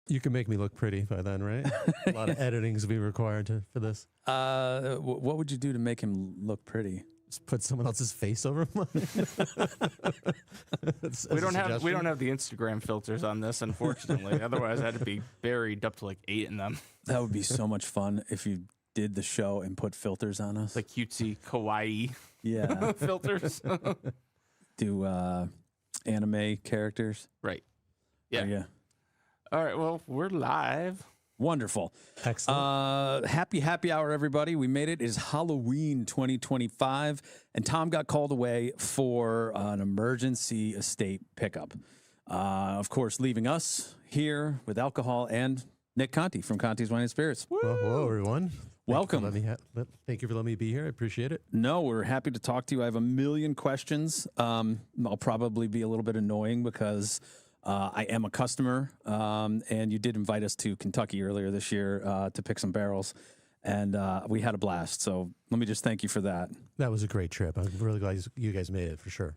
You can make me look pretty by then, right? A lot of editing's will be required for this. What would you do to make him look pretty? Just put someone else's face over mine. We don't have the Instagram filters on this, unfortunately. Otherwise, I'd be buried up to like 8 in them. That would be so much fun if you did the show and put filters on us. Like cutesy, kawaii Yeah. filters. Do anime characters. Right. Yeah. Yeah. All right. Well, we're live. Wonderful. Excellent. Happy hour, everybody. We made it. It is Halloween 2025, and Tom got called away for an emergency estate pickup. Of course, leaving us here with alcohol and Nick Conti from Conti's Wine and Spirits. Well, hello, everyone. Welcome. Thank you for letting me be here. I appreciate it. No, we're happy to talk to you. I have a million questions. I'll probably be a little bit annoying because I am a customer, and you did invite us to Kentucky earlier this year to pick some barrels, and we had a blast. So let me just thank you for that. That was a great trip. I'm really glad you guys made it for sure.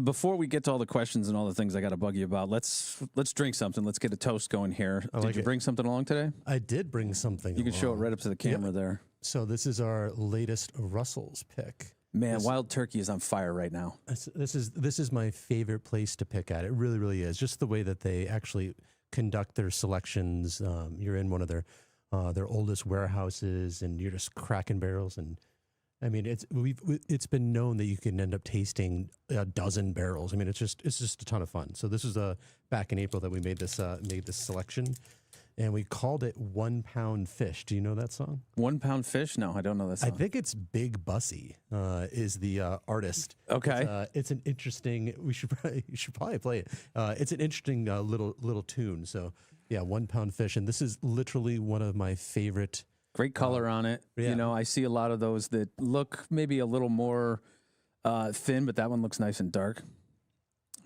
Before we get to all the questions and all the things I got to bug you about, let's drink something. Let's get a toast going here. Did you bring something along today? I did bring something. You can show it right up to the camera there. So this is our latest Russell's pick. Man, Wild Turkey is on fire right now. This is my favorite place to pick at. It really, really is. Just the way that they actually conduct their selections. You're in one of their oldest warehouses, and you're just cracking barrels. And I mean, it's been known that you can end up tasting a dozen barrels. I mean, it's just a ton of fun. So this was back in April that we made this selection. And we called it 1 Pound Fish. Do you know that song? 1 Pound Fish? No, I don't know that song. I think it's Big Bussy is the artist. Okay. It's an interesting. You should probably play it. It's an interesting little tune. So yeah, 1 Pound Fish, and this is literally one of my favorite. Great color on it. Yeah. You know, I see a lot of those that look maybe a little more thin, but that one looks nice and dark.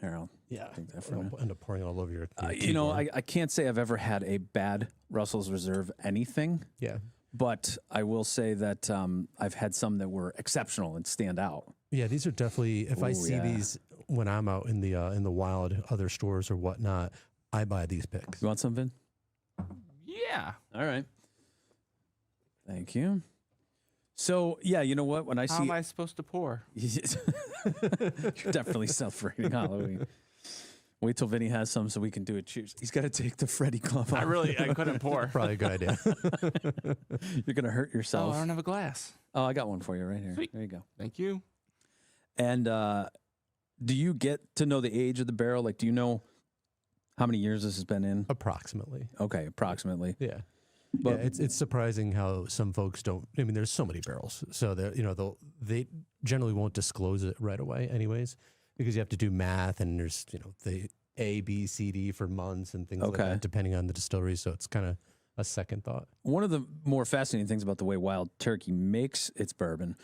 Here, I'll take that for I'll end up pouring it all over your you know, I can't say I've ever had a bad Russell's Reserve anything. Yeah. But I will say that I've had some that were exceptional and stand out. Yeah, these are definitely. If I see these when I'm out in the wild, other stores or whatnot, I buy these picks. You want some, Vin? Yeah. All right. Thank you. So, yeah, you know what? When How am I supposed to pour? You're definitely celebrating Halloween. Wait till Vinny has some so we can do it. Cheers. He's got to take the Freddy glove off. I couldn't pour. Probably a good idea. You're going to hurt yourself. Oh, I don't have a glass. Oh, I got one for you right here. Sweet. There you go. Thank you. And do you get to know the age of the barrel? Like, do you know how many years this has been in? Approximately. Okay, approximately. Yeah. But it's surprising how some folks don't. I mean, there's so many barrels, so they generally won't disclose it right away, anyways, because you have to do math, and there's the A, B, C, D for months and things like that, depending on the distillery. So it's kind of a second thought. One of the more fascinating things about the way Wild Turkey makes its bourbon,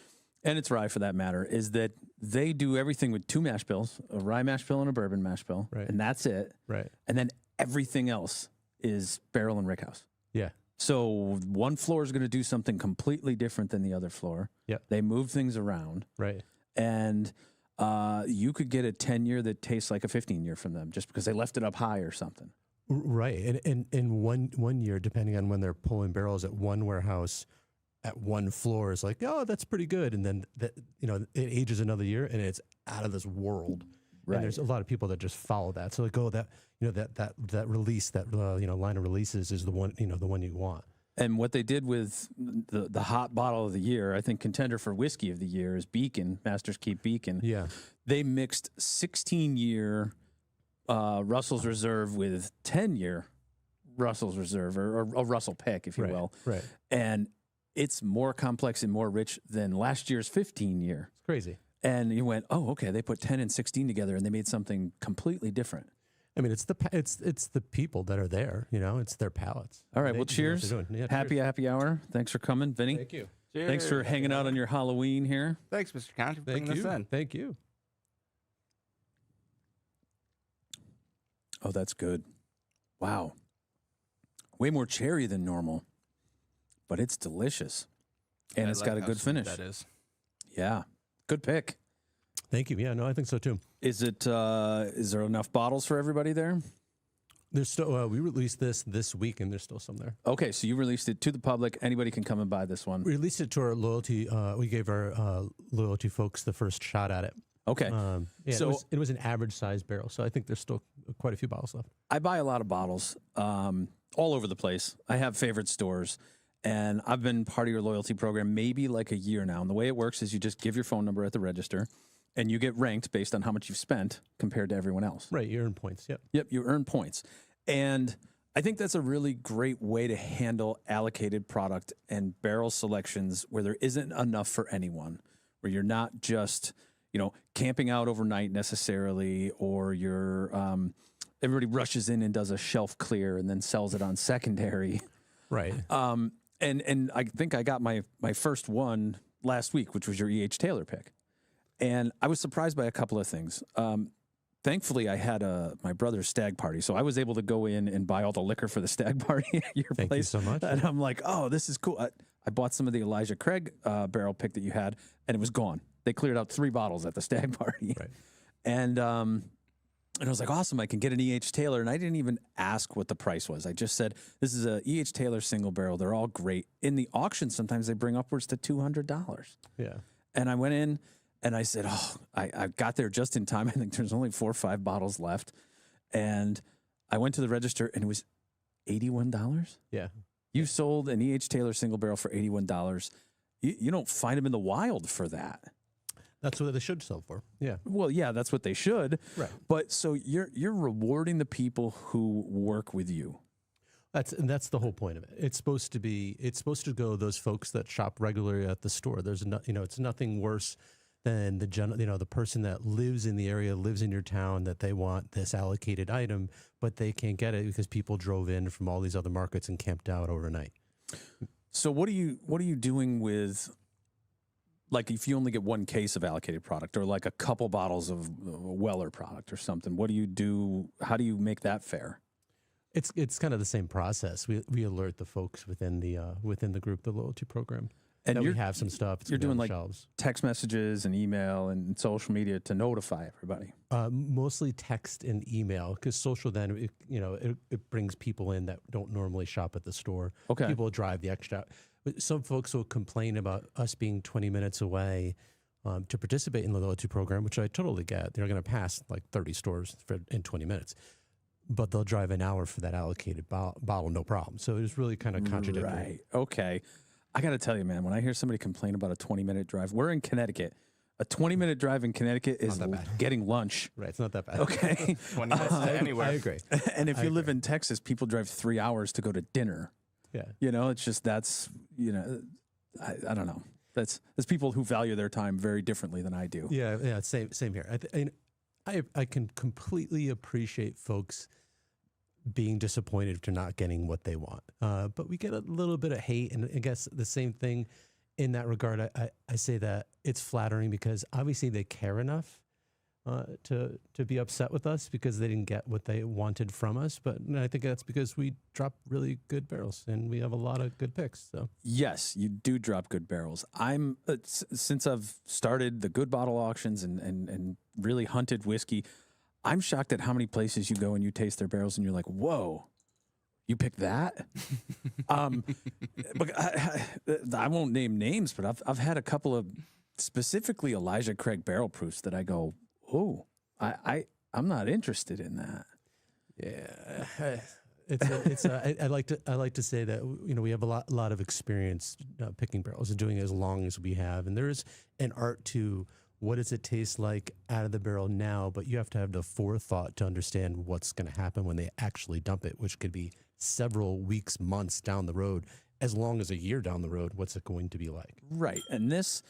and its rye for that matter, is that they do everything with 2 mash bills, a rye mash bill and a bourbon mash bill, right. And that's it. Right. And then everything else is barrel and rickhouse. Yeah. So one floor is going to do something completely different than the other floor. Yep. They move things around. Right. And you could get a 10-year that tastes like a 15-year from them just because they left it up high or something. Right. And in one year, depending on when they're pulling barrels at one warehouse at one floor, is like, oh, that's pretty good. And then it ages another year and it's out of this world. Right. And there's a lot of people that just follow that. So they go that release, that line of releases is the one you want. And what they did with the hot bottle of the year, I think contender for whiskey of the year is Beacon, Master's Keep Beacon. Yeah. They mixed 16-year Russell's Reserve with 10-year Russell's Reserve, or a Russell pick, if you will. Right. And it's more complex and more rich than last year's 15-year. It's crazy. And you went, oh, okay, they put 10 and 16 together, and they made something completely different. I mean, it's the people that are there, it's their palates. All right, well, cheers. Yeah, happy hour. Thanks for coming, Vinny. Thank you. Cheers. Thanks for hanging out on your Halloween here. Thanks, Mr. Conti, for bringing this in. Thank you. Oh, that's good. Wow. Way more cherry than normal, but it's delicious. And it's got a good finish. That is. Yeah. Good pick. Thank you. Yeah, no, I think so too. Is there enough bottles for everybody there? There's still we released this week, and there's still some there. Okay, so you released it to the public. Anybody can come and buy this one. We released it to our loyalty. We gave our loyalty folks the first shot at it. Okay. So it was an average size barrel, so I think there's still quite a few bottles left. I buy a lot of bottles all over the place. I have favorite stores, and I've been part of your loyalty program maybe like a year now. And the way it works is you just give your phone number at the register, and you get ranked based on how much you've spent compared to everyone else. Right, you earn points. Yep. Yep, you earn points. And I think that's a really great way to handle allocated product and barrel selections where there isn't enough for anyone, where you're not just camping out overnight necessarily, or you're everybody rushes in and does a shelf clear and then sells it on secondary. Right. And I think I got my first one last week, which was your E.H. Taylor pick. And I was surprised by a couple of things. Thankfully, I had my brother's stag party, so I was able to go in and buy all the liquor for the stag party at your Thank place. you so much. And I'm like, oh, this is cool. I bought some of the Elijah Craig barrel pick that you had, and it was gone. They cleared out 3 bottles at the stag party. Right. And I was like, awesome, I can get an E.H. Taylor. And I didn't even ask what the price was. I just said, this is a E.H. Taylor single barrel. They're all great. In the auction, sometimes they bring upwards to $200. Yeah. And I went in and I said, I got there just in time. I think there's only 4 or 5 bottles left. And I went to the register and it was $81. Yeah. You sold an E.H. Taylor single barrel for $81. You don't find them in the wild for that. That's what they should sell for. Yeah. Well, yeah, that's what they should. Right. But so you're rewarding the people who work with you. That's the whole point of it. It's supposed to go those folks that shop regularly at the store. There's it's nothing worse than the person that lives in the area, lives in your town, that they want this allocated item, but they can't get it because people drove in from all these other markets and camped out overnight. So what are you doing with, like, if you only get 1 case of allocated product or like a couple bottles of Weller product or something? What do you do? How do you make that fair? It's kind of the same process. We alert the folks within the group, the loyalty program, and we have some stuff. You're doing like shelves. Text messages and email and social media to notify everybody. Mostly text and email, because social then it brings people in that don't normally shop at the store. Okay. People drive the extra. But some folks will complain about us being 20 minutes away to participate in the loyalty program, which I totally get. They're going to pass like 30 stores in 20 minutes. But they'll drive an hour for that allocated bottle, no problem. So it's really kind of contradictory. Right. Okay. I got to tell you, man, when I hear somebody complain about a 20-minute drive, we're in Connecticut. A 20-minute drive in Connecticut is getting lunch. Right. It's not that bad. Okay. 20 minutes to anywhere. I agree. And if you live in Texas, people drive 3 hours to go to dinner. Yeah. It's just I don't know. That's people who value their time very differently than I do. Yeah. Same here. I can completely appreciate folks being disappointed for not getting what they want. But we get a little bit of hate, and I guess the same thing in that regard. I say that it's flattering because obviously they care enough to be upset with us because they didn't get what they wanted from us. But I think that's because we drop really good barrels and we have a lot of good picks. So yes, you do drop good barrels. I'm since I've started the good bottle auctions and really hunted whiskey, I'm shocked at how many places you go and you taste their barrels and you're like, whoa, you picked that? But I won't name names, but I've had a couple of specifically Elijah Craig barrel proofs that I go, oh, I'm not interested in that. Yeah, I like to say that we have a lot of experience picking barrels and doing it as long as we have, and there is an art to what does it taste like out of the barrel now, but you have to have the forethought to understand what's going to happen when they actually dump it, which could be several weeks, months down the road, as long as a year down the road. What's it going to be like? Right, and this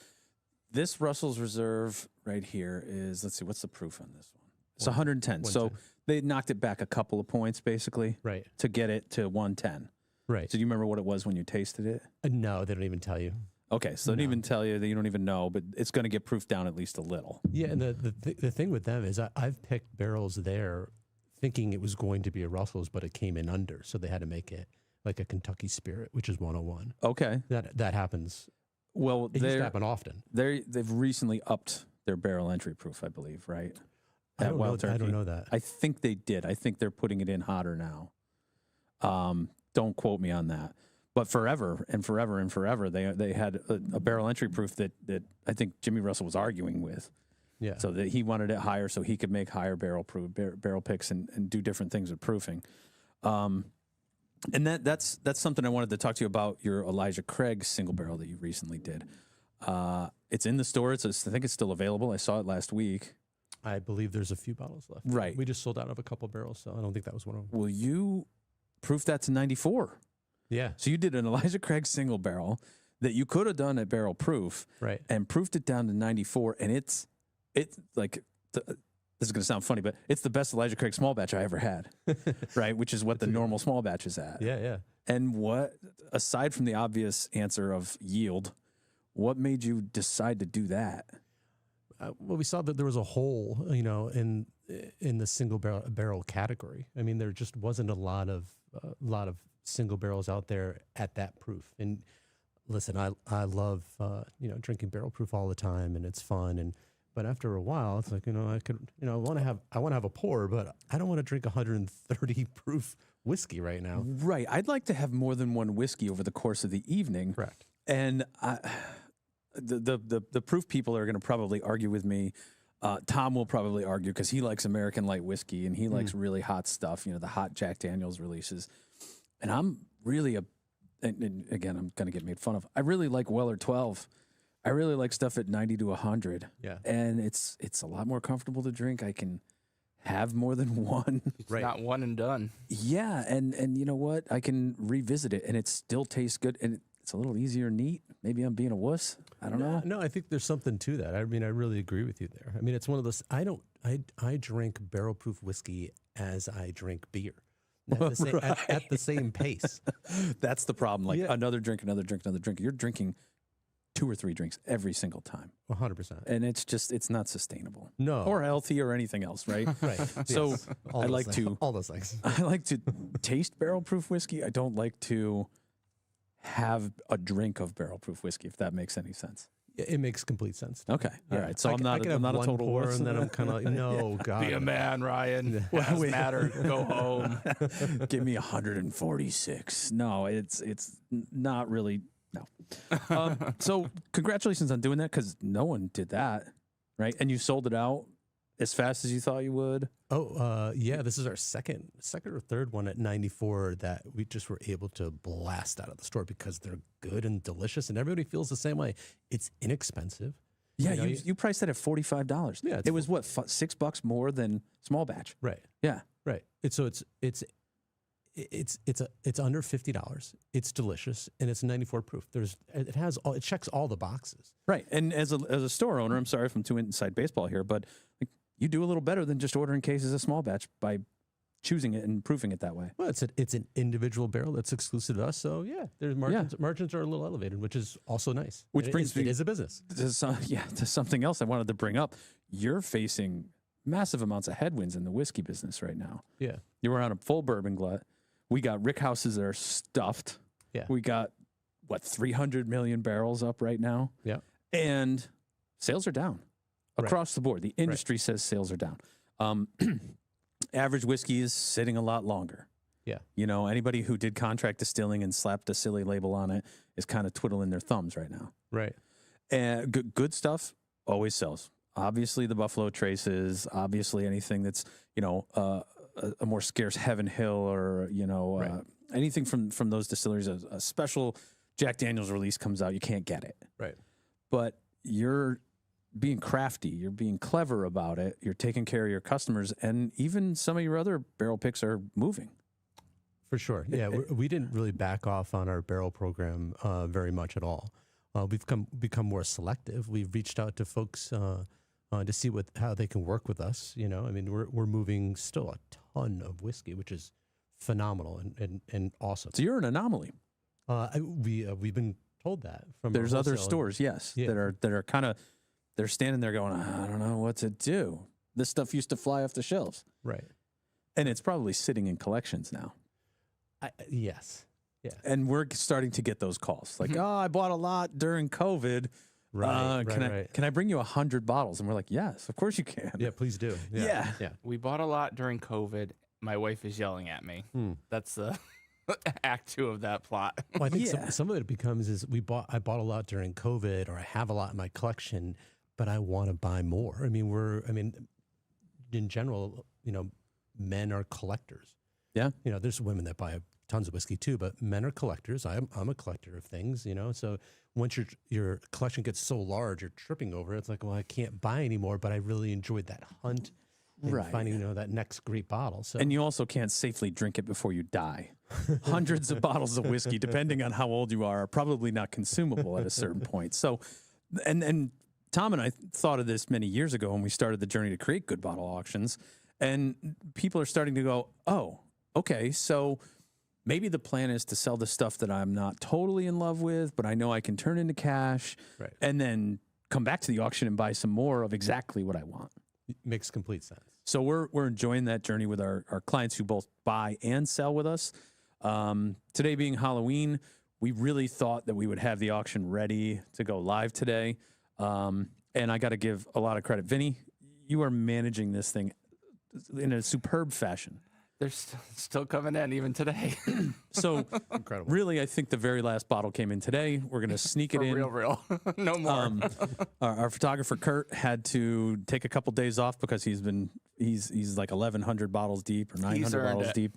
Russell's Reserve right here is, let's see, what's the proof on this one? It's 110. So they knocked it back a couple of points, basically, right, to get it to 110. Right. So do you remember what it was when you tasted it? No, they don't even tell you. Okay, so they don't even tell you that you don't even know, but it's going to get proofed down at least a little. Yeah, and the thing with them is I've picked barrels there thinking it was going to be a Russell's, but it came in under, so they had to make it like a Kentucky Spirit, which is 101. Okay. That happens. Well, it used to happen often. They've recently upped their barrel entry proof, I believe, right? at Wild Turkey. I don't know that. I think they did. I think they're putting it in hotter now. Don't quote me on that. But forever and forever and forever, they had a barrel entry proof that I think Jimmy Russell was arguing with. Yeah. So that he wanted it higher so he could make higher barrel picks and do different things with proofing. And that's something I wanted to talk to you about, your Elijah Craig single barrel that you recently did. It's in the store. I think it's still available. I saw it last week. I believe there's a few bottles left. Right. We just sold out of a couple barrels, so I don't think that was one of them. Will you proof that to 94? Yeah. So you did an Elijah Craig single barrel that you could have done at barrel proof, Right. and proofed it down to 94, and it's like this is going to sound funny, but it's the best Elijah Craig small batch I ever had, right? Which is what the normal small batch is at. Yeah, yeah. And what, aside from the obvious answer of yield, what made you decide to do that? Well, we saw that there was a hole, in the single barrel category. I mean, there just wasn't a lot of single barrels out there at that proof. And listen, I love drinking barrel proof all the time, and it's fun. But after a while, it's like I want to have a pour, but I don't want to drink 130 proof whiskey right now. Right. I'd like to have more than one whiskey over the course of the evening. Correct. And the proof people are going to probably argue with me. Tom will probably argue because he likes American light whiskey and he likes really hot stuff, the hot Jack Daniels releases. And I'm really and again, I'm going to get made fun of. I really like Weller 12. I really like stuff at 90 to 100. Yeah. And it's a lot more comfortable to drink. I can have more than one. It's not one and done. Yeah. And you know what? I can revisit it and it still tastes good. And it's a little easier neat. Maybe I'm being a wuss. I don't know. No, I think there's something to that. I mean, I really agree with you there. I mean, it's one of those, I drink barrel proof whiskey as I drink beer at the same pace. That's the problem. Like another drink, another drink, another drink. You're drinking 2 or 3 drinks every single time. 100%. And it's not sustainable. No. Or healthy or anything else, right? Right. So Yes. I like to all those things. I like to taste barrel proof whiskey. I don't like to have a drink of barrel proof whiskey, if that makes any sense. It makes complete sense. Okay. All right. So I'm not a one total pour wuss. and then I'm kind of like, no, God. Be a man, Ryan. Doesn't matter. Go home. Give me 146. No, it's not really. No. So congratulations on doing that, because no one did that, right? And you sold it out as fast as you thought you would. Oh, yeah. This is our second or third one at 94 that we just were able to blast out of the store because they're good and delicious, and everybody feels the same way. It's inexpensive. Yeah, you priced that at $45. Yeah, it was what, $6 more than small batch. Right. Yeah, right. It's under $50. It's delicious, and it's 94 proof. It checks all the boxes. right. And as a store owner, I'm sorry if I'm too inside baseball here, but you do a little better than just ordering cases of small batch by choosing it and proofing it that way. Well, it's an individual barrel that's exclusive to us. So yeah, there's margins are a little elevated, which is also nice. Which brings me it is a business. to something else I wanted to bring up. You're facing massive amounts of headwinds in the whiskey business right now. Yeah. You were on a full bourbon glut. We got rick houses that are stuffed. Yeah. We got 300 million barrels up right now. Yeah. And sales are down across the board. The industry says sales are down. Average whiskey is sitting a lot longer. Yeah. Anybody who did contract distilling and slapped a silly label on it is kind of twiddling their thumbs right now. Right. And good stuff always sells. Obviously, the Buffalo Traces. Obviously, anything that's a more scarce Heaven Hill or anything from those distilleries. A special Jack Daniels release comes out, you can't get it. Right. But you're being crafty. You're being clever about it. You're taking care of your customers, and even some of your other barrel picks are moving. For sure. Yeah, we didn't really back off on our barrel program very much at all. We've become more selective. We've reached out to folks to see how they can work with us. I mean, we're moving still a ton of whiskey, which is phenomenal and awesome. So you're an anomaly. We've been told that from There's our other wholesale stores, yes, Yeah. that are kind of, they're standing there going, I don't know what to do. This stuff used to fly off the shelves, right. and it's probably sitting in collections now. Yes. Yeah. And we're starting to get those calls like, oh, I bought a lot during COVID. Can I bring you 100 bottles? And we're like, yes, of course you can. Yeah, please do. Yeah. We bought a lot during COVID. My wife is yelling at me. That's the act 2 of that plot. Well, I think some of it becomes is I bought a lot during COVID, or I have a lot in my collection, but I want to buy more. I mean, in general, men are collectors. Yeah. There's women that buy tons of whiskey too, but men are collectors. I'm a collector of things, so once your collection gets so large, you're tripping over it. It's like, well, I can't buy anymore, but I really enjoyed that hunt and finding, that next great bottle. So, and you also can't safely drink it before you die. Hundreds of bottles of whiskey, depending on how old you are probably not consumable at a certain point. So, and Tom and I thought of this many years ago when we started the journey to create good bottle auctions, and people are starting to go, oh, okay, so maybe the plan is to sell the stuff that I'm not totally in love with, but I know I can turn into cash, and then come back to the auction and buy some more of exactly what I want. Makes complete sense. So we're enjoying that journey with our clients who both buy and sell with us. Today being Halloween, we really thought that we would have the auction ready to go live today. And I got to give a lot of credit. Vinny, you are managing this thing in a superb fashion. They're still coming in even today. So Incredible. Really, I think the very last bottle came in today. We're going to sneak it in. Real. No more. Our photographer Kurt had to take a couple days off because he's like 1,100 bottles deep or 900 bottles deep.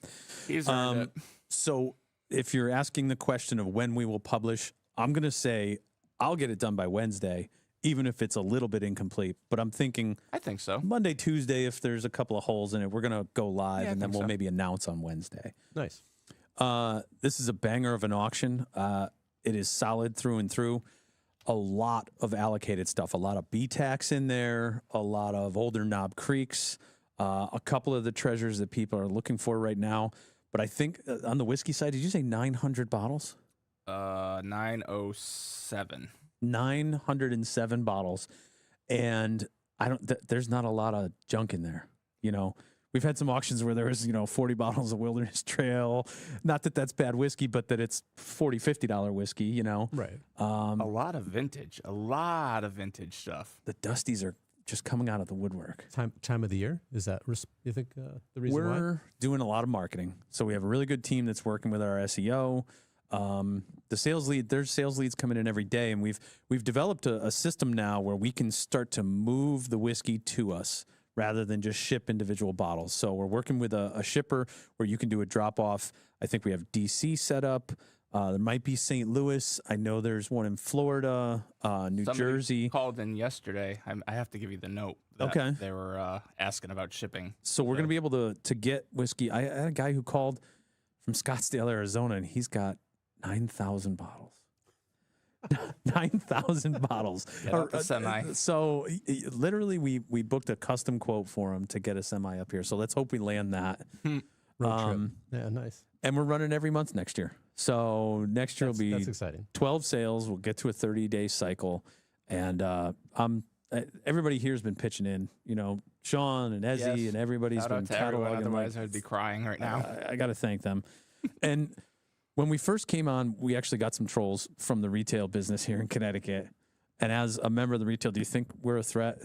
He's earned it. So if you're asking the question of when we will publish, I'm going to say I'll get it done by Wednesday, even if it's a little bit incomplete. But I'm thinking I think so. Monday, Tuesday, if there's a couple of holes in it, we're going to go live, and then we'll maybe announce on Wednesday. Nice. This is a banger of an auction. It is solid through and through. A lot of allocated stuff, a lot of B-Tax in there, a lot of older Knob Creeks, a couple of the treasures that people are looking for right now. But I think on the whiskey side, did you say 900 bottles? 907. 907 bottles. And there's not a lot of junk in there. We've had some auctions where there was, 40 bottles of Wilderness Trail. Not that that's bad whiskey, but that it's $40, $50 whiskey, Right. A lot of vintage stuff. The Dusties are just coming out of the woodwork. Time of the year? Is that, you think, the reason why? We're doing a lot of marketing. So we have a really good team that's working with our SEO. The sales lead, there's sales leads coming in every day, and we've developed a system now where we can start to move the whiskey to us rather than just ship individual bottles. So we're working with a shipper where you can do a drop off. I think we have DC set up. There might be St. Louis. I know there's one in Florida, New Jersey. Called in yesterday. I have to give you the note. Okay. They were asking about shipping. So we're going to be able to get whiskey. I had a guy who called from Scottsdale, Arizona, and he's got 9,000 bottles. 9,000 bottles. Get out the semi. So literally, we booked a custom quote for him to get a semi up here. So let's hope we land that. Road trip. Yeah, nice. And we're running every month next year. So next year will be that's exciting. 12 sales. We'll get to a 30-day cycle. And everybody here has been pitching in. Sean and Ezzy and everybody's Shout been out to everyone, cataloging. otherwise I'd be crying right now. I got to thank them. And when we first came on, we actually got some trolls from the retail business here in Connecticut. And as a member of the retail, do you think we're a threat,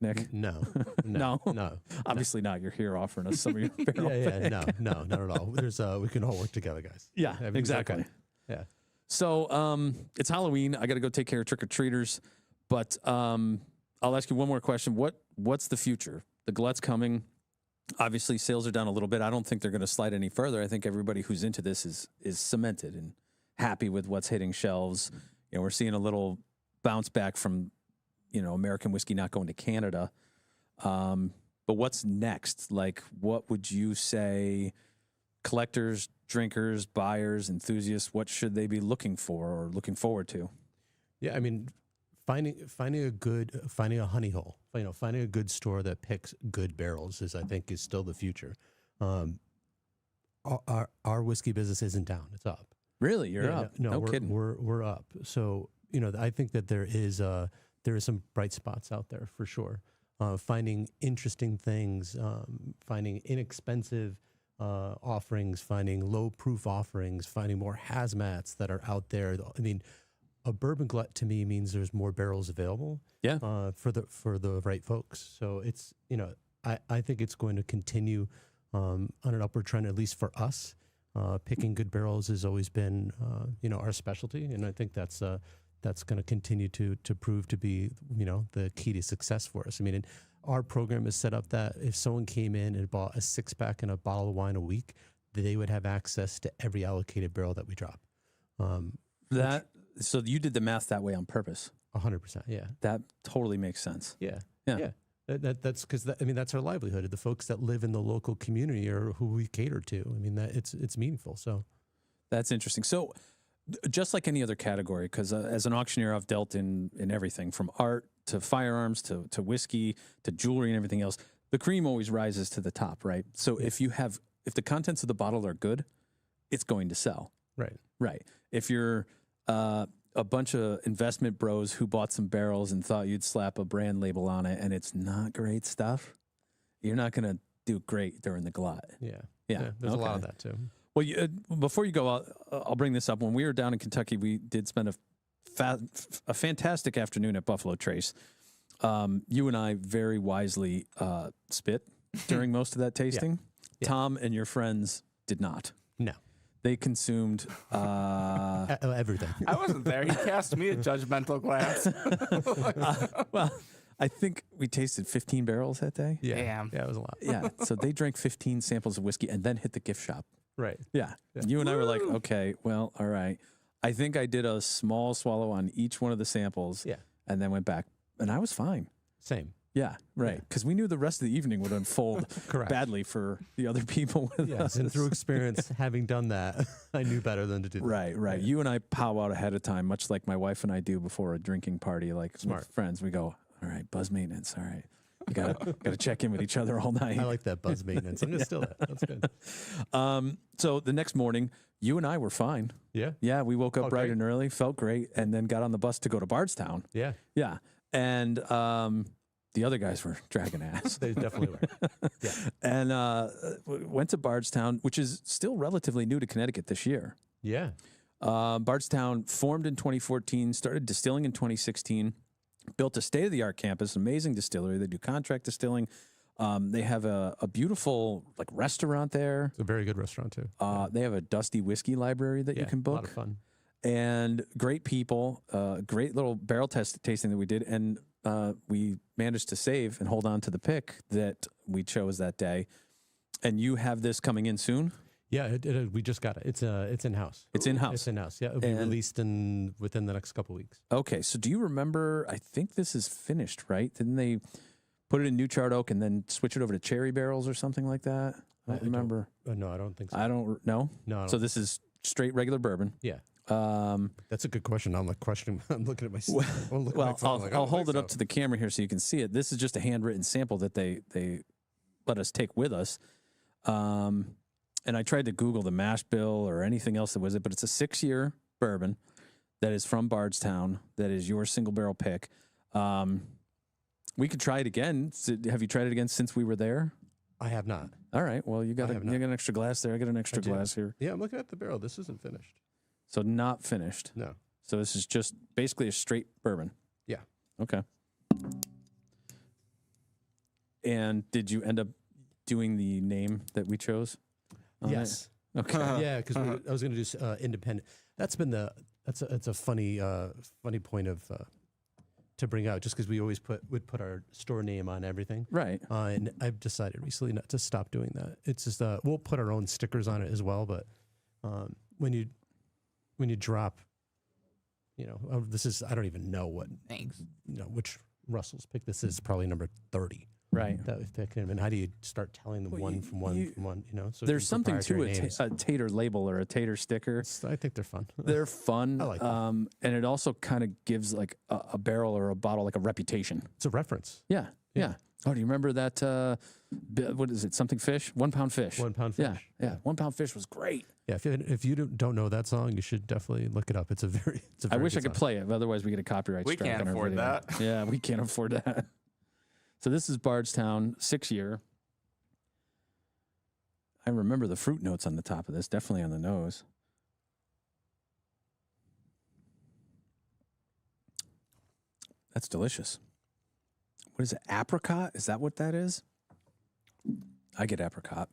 Nick? No. No. No. Obviously not. You're here offering us some of your barrel things. No, not at all. We can all work together, guys. Yeah, exactly. Okay. Yeah. So it's Halloween. I got to go take care of trick-or-treaters. But I'll ask you one more question. What's the future? The glutt's coming. Obviously, sales are down a little bit. I don't think they're going to slide any further. I think everybody who's into this is cemented and happy with what's hitting shelves. We're seeing a little bounce back from, American whiskey not going to Canada. But what's next? Like, what would you say collectors, drinkers, buyers, enthusiasts, what should they be looking for or looking forward to? Yeah, I mean, finding a honey hole, finding a good store that picks good barrels I think is still the future. Our whiskey business isn't down; it's up. Really, you're up? No we're kidding. We're up. So I think that there is some bright spots out there for sure. Finding interesting things, finding inexpensive offerings, finding low proof offerings, finding more hazmats that are out there. I mean, a bourbon glut to me means there's more barrels available. Yeah. For the right folks. So it's, I think it's going to continue on an upward trend, at least for us. Picking good barrels has always been, our specialty, and I think that's going to continue to prove to be, the key to success for us. I mean, our program is set up that if someone came in and bought a 6-pack and a bottle of wine a week, they would have access to every allocated barrel that we drop. So you did the math that way on purpose. 100%. Yeah. That totally makes sense. Yeah. Yeah. Yeah. That's because that's our livelihood. The folks that live in the local community are who we cater to. I mean, that it's meaningful. So that's interesting. So just like any other category, because as an auctioneer, I've dealt in everything from art to firearms to whiskey to jewelry and everything else. The cream always rises to the top, right? So if the contents of the bottle are good, it's going to sell. Right. Right. If you're a bunch of investment bros who bought some barrels and thought you'd slap a brand label on it and it's not great stuff, you're not going to do great during the glut. Yeah. Yeah. There's a lot of that too. Well, before you go, I'll bring this up. When we were down in Kentucky, we did spend a fantastic afternoon at Buffalo Trace. You and I very wisely spit during most of that tasting. Yeah. Tom and your friends did not. No. They consumed everything. I wasn't there. He cast me a judgmental glance. Well, I think we tasted 15 barrels that day. Yeah. Damn. Yeah, it was a lot. Yeah. So they drank 15 samples of whiskey and then hit the gift shop. Right. Yeah. You and I were like, okay, well, all right. I think I did a small swallow on each one of the samples. Yeah. And then went back. And I was fine. Same. Yeah, right. Because we knew the rest of the evening would unfold badly for the other people with us. And through experience, having done that, I knew better than to do that. Right. Yeah. You and I pow out ahead of time, much like my wife and I do before a drinking party, like Smart. with friends. We go, all right, buzz maintenance. All right. You gotta check in with each other all night. I like that buzz maintenance. I'm going to steal that. That's good. So the next morning, you and I were fine. Yeah. Yeah, we woke up bright great. and early, felt great, and then got on the bus to go to Bardstown. Yeah. Yeah. And the other guys were dragging ass. They definitely were. Yeah. And went to Bardstown, which is still relatively new to Connecticut this year. Yeah. Bardstown formed in 2014, started distilling in 2016, built a state-of-the-art campus, amazing distillery. They do contract distilling. They have a beautiful restaurant there. It's a very good restaurant too. They have a dusty whiskey library that you can book. A lot of fun. And great people, great little barrel tasting that we did. And we managed to save and hold on to the pick that we chose that day. And you have this coming in soon? Yeah, we just got it. It's in-house. It's in-house. It's in-house. Yeah, it'll be released within the next couple of weeks. Okay, so do you remember, I think this is finished, right? Didn't they put it in new charred oak and then switch it over to cherry barrels or something like that? I don't remember. No, I don't think so. I don't know. No. I don't So this is straight regular bourbon. Yeah. That's a good question. I'm questioning. I'm looking at my. I'll hold it up to the camera here so you can see it. This is just a handwritten sample that they let us take with us. And I tried to Google the mash bill or anything else that was it, but it's a 6-year bourbon that is from Bardstown. That is your single barrel pick. We could try it again. Have you tried it again since we were there? I have not. All right. Well, you got an extra glass there. I got an extra glass here. Yeah, I'm looking at the barrel. This isn't finished. So not finished. No. So this is just basically a straight bourbon. Yeah. Okay. And did you end up doing the name that we chose? Yes. Okay. Yeah, because I was going to do independent. That's been that's a funny point of to bring out, just because we always would put our store name on everything. Right. And I've decided recently not to stop doing that. It's just we'll put our own stickers on it as well, but when you drop, this is, I don't even know what, which Russell's pick this is, probably number 30. Right. That we've picked him. And how do you start telling them one from one, So there's something to a tater label or a tater sticker. I think they're fun. They're fun. I like that. And it also kind of gives like a barrel or a bottle like a reputation. It's a reference. Yeah. Oh, do you remember that, what is it, something fish? 1 pound fish. 1 pound fish. Yeah. 1 pound fish was great. Yeah, if you don't know that song, you should definitely look it up. It's a very I wish I could play it, otherwise we get a copyright strike. We can't on our afford video. that. Yeah, we can't afford that. So this is Bardstown, 6-year. I remember the fruit notes on the top of this, definitely on the nose. That's delicious. What is it? Apricot? Is that what that is? I get apricot.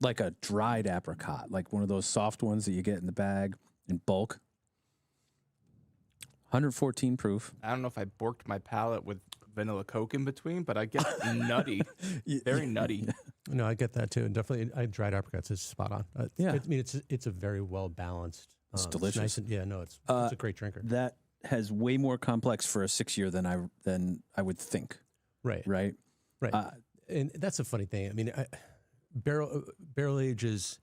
Like a dried apricot, like one of those soft ones that you get in the bag in bulk. 114 proof. I don't know if I borked my palate with vanilla Coke in between, but I get nutty, very nutty. No, I get that too. And definitely, dried apricots is spot on. Yeah. I mean, it's a very well balanced. It's delicious. Nice and, yeah, no, it's a great drinker. That has way more complex for a 6-year than I would think. Right. Right. And that's a funny thing. I mean, barrel ages.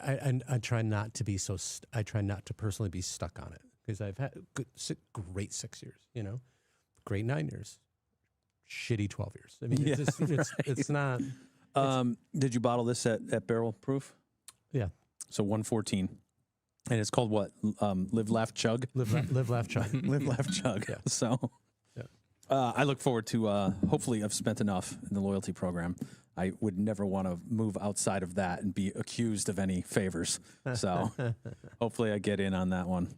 I try not to be so. I try not to personally be stuck on it because I've had great 6 years. You know, great 9 years, shitty 12 years. I mean, it's not. Did you bottle this at barrel proof? Yeah. So 114, and it's called what? Live, laugh, chug. Live, laugh, chug. Live, laugh, chug. Yeah. So. I look forward to, hopefully I've spent enough in the loyalty program. I would never want to move outside of that and be accused of any favors. So hopefully I get in on that one.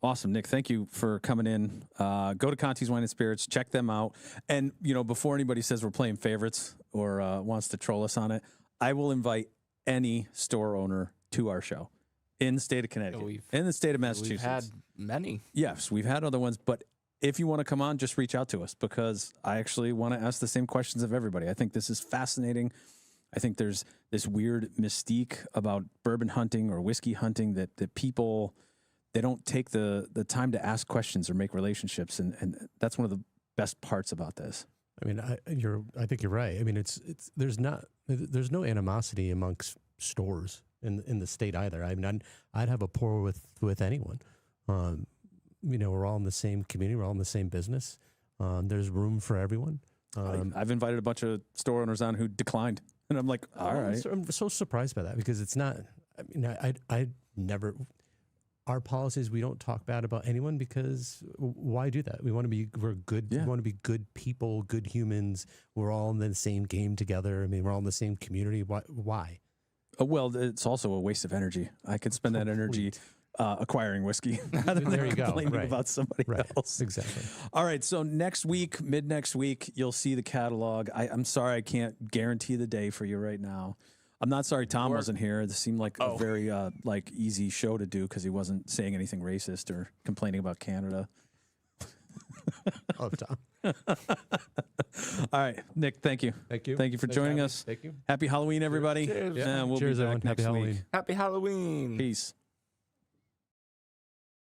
Awesome, Nick. Thank you for coming in. Go to Conti's Wine and Spirits, check them out. And, before anybody says we're playing favorites or wants to troll us on it, I will invite any store owner to our show in the state of Connecticut, in the state of Massachusetts. We've had many. Yes, we've had other ones, but if you want to come on, just reach out to us because I actually want to ask the same questions of everybody. I think this is fascinating. I think there's this weird mystique about bourbon hunting or whiskey hunting that people, they don't take the time to ask questions or make relationships. And that's one of the best parts about this. I mean, I think you're right. I mean, there's no animosity amongst stores in the state either. I mean, I'd have a pour with anyone. We're all in the same community. We're all in the same business. There's room for everyone. I've invited a bunch of store owners on who declined. And I'm like, all right. I'm so surprised by that because it's not, I mean, I never, our policy is we don't talk bad about anyone because why do that? We're good. Yeah. We want to be good people, good humans. We're all in the same game together. I mean, we're all in the same community. Why? Well, it's also a waste of energy. I could spend that energy acquiring whiskey rather than complaining about somebody else. Exactly. All right. So mid next week, you'll see the catalog. I'm sorry I can't guarantee the day for you right now. I'm not sorry Tom wasn't here. This seemed like a very easy show to do because he wasn't saying anything racist or complaining about Canada. Oh, Tom. All right, Nick, thank you. Thank you. Thank you for joining us. Thank you. Happy Halloween, everybody. Cheers. And we'll Cheers, be back everyone. next Happy week. Halloween. Happy Halloween. Peace.